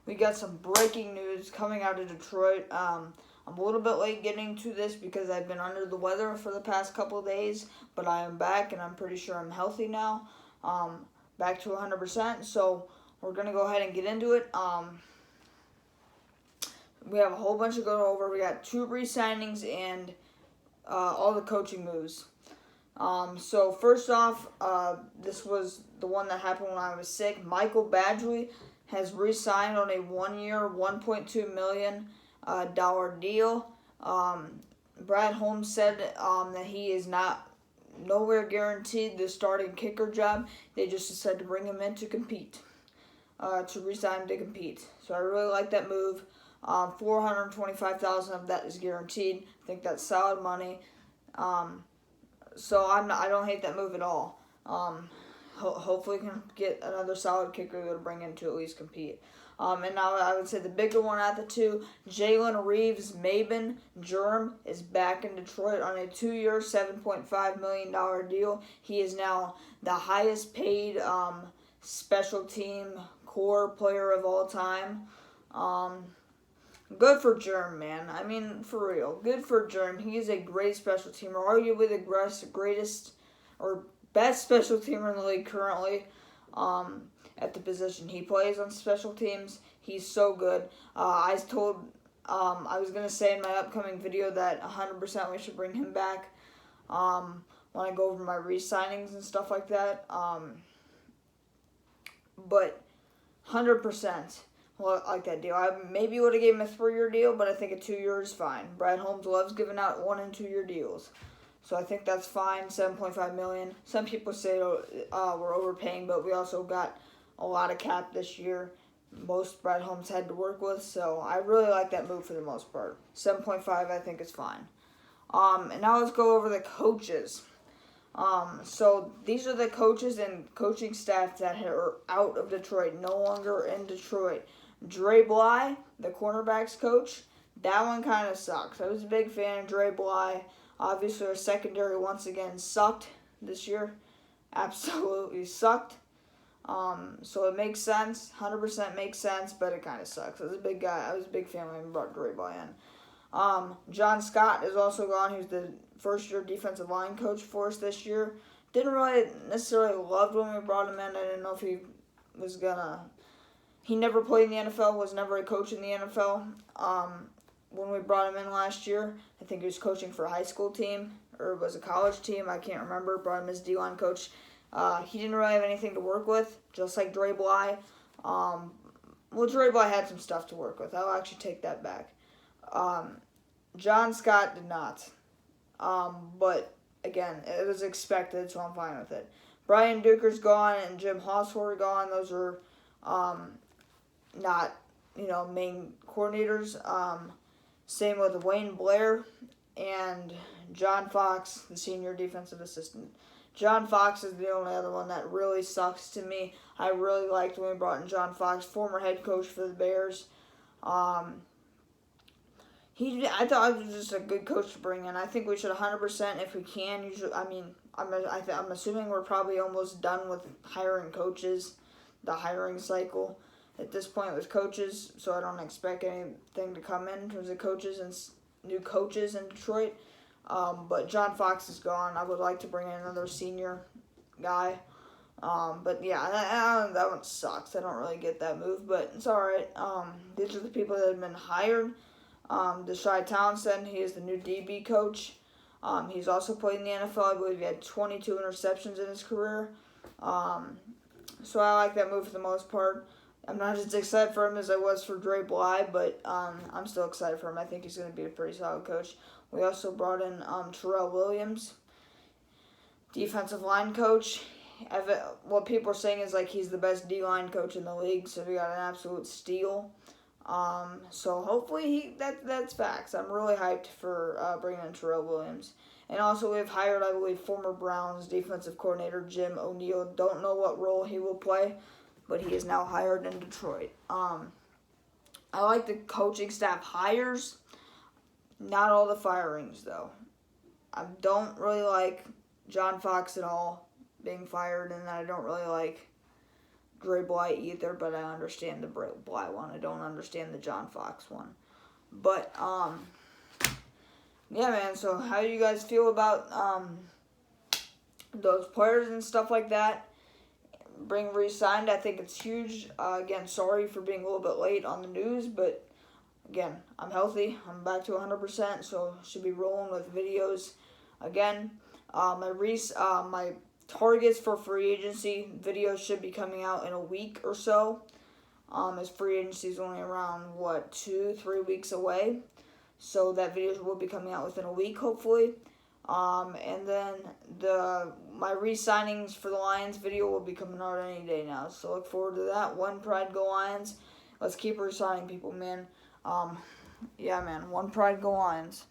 we got some breaking news coming out of Detroit. I'm a little bit late getting to this because I've been under the weather for the past couple of days, but I am back and I'm pretty sure I'm healthy now. Back to 100%. So we're going to go ahead and get into it. We have a whole bunch to go over. We got 2 re-signings and all the coaching moves. So first off, this was the one that happened when I was sick. Michael Badgley has re-signed on a 1-year, $1.2 million dollar deal. Brad Holmes said that he is nowhere guaranteed the starting kicker job. They just decided to bring him in to compete, to re-sign to compete. So I really like that move. $425,000 of that is guaranteed. I think that's solid money. So I don't hate that move at all. Hopefully we can get another solid kicker to bring in to at least compete. And now I would say the bigger one out of the 2, Jalen Reeves-Maybin, JRM, is back in Detroit on a 2-year, $7.5 million deal. He is now the highest paid special team core player of all time. Good for JRM, man. I mean, for real. Good for JRM. He is a great special teamer. Arguably the greatest or best special teamer in the league currently. At the position he plays on special teams, he's so good. I was going to say in my upcoming video that 100% we should bring him back when I go over my re-signings and stuff like that. But 100%. Well, I like that deal. I maybe would have gave him a 3-year deal, but I think a 2-year is fine. Brad Holmes loves giving out 1- and 2-year deals. So I think that's fine, $7.5 million. Some people say we're overpaying, but we also got a lot of cap this year. Most Brad Holmes had to work with, so I really like that move for the most part. 7.5 I think is fine. And now let's go over the coaches. So these are the coaches and coaching staff that are out of Detroit, no longer in Detroit. Dre Bly, the cornerbacks coach, that one kind of sucks. I was a big fan of Dre Bly. Obviously, our secondary once again sucked this year. Absolutely sucked. So it makes sense. 100% makes sense, but it kind of sucks. I was a big guy. I was a big fan when we brought Dre Bly in. John Scott is also gone. He was the first-year defensive line coach for us this year. Didn't really necessarily love when we brought him in. I didn't know if he was gonna. He never played in the NFL. Was never a coach in the NFL. When we brought him in last year, I think he was coaching for a high school team or was a college team. I can't remember. Brought him as D-line coach. He didn't really have anything to work with, just like Dre Bly. Well, Dre Bly had some stuff to work with. I'll actually take that back. John Scott did not. But, again, it was expected, so I'm fine with it. Brian Duker's gone and Jim Hosford gone. Those are not, main coordinators. Same with Wayne Blair and John Fox, the senior defensive assistant. John Fox is the only other one that really sucks to me. I really liked when we brought in John Fox, former head coach for the Bears. I thought it was just a good coach to bring in. I think we should 100% if we can. I'm assuming we're probably almost done with hiring coaches, the hiring cycle at this point with coaches. So I don't expect anything to come in terms of coaches and new coaches in Detroit. But John Fox is gone. I would like to bring in another senior guy. But yeah, that one sucks. I don't really get that move, but it's alright. These are the people that have been hired. Deshaun Townsend, he is the new DB coach. He's also played in the NFL. I believe he had 22 interceptions in his career. So I like that move for the most part. I'm not as excited for him as I was for Dre Bly, but I'm still excited for him. I think he's going to be a pretty solid coach. We also brought in Terrell Williams, defensive line coach. What people are saying is he's the best D-line coach in the league, so we got an absolute steal. So hopefully that's facts. I'm really hyped for bringing in Terrell Williams. And also we've hired, I believe, former Browns defensive coordinator Jim O'Neil. Don't know what role he will play, but he is now hired in Detroit. I like the coaching staff hires. Not all the firings, though. I don't really like John Fox at all being fired, and I don't really like Dre Bly either, but I understand the Bly one. I don't understand the John Fox one. But, yeah, man, so how do you guys feel about those players and stuff like that? Being re-signed, I think it's huge. Again, sorry for being a little bit late on the news, but again, I'm healthy. I'm back to 100%, so should be rolling with videos again. My targets for free agency videos should be coming out in a week or so. As free agency is only around 2-3 weeks away, so that videos will be coming out within a week, hopefully. And then my re-signings for the Lions video will be coming out any day now. So look forward to that. One Pride, go Lions. Let's keep re-signing people, man. Yeah, man. One Pride, go Lions.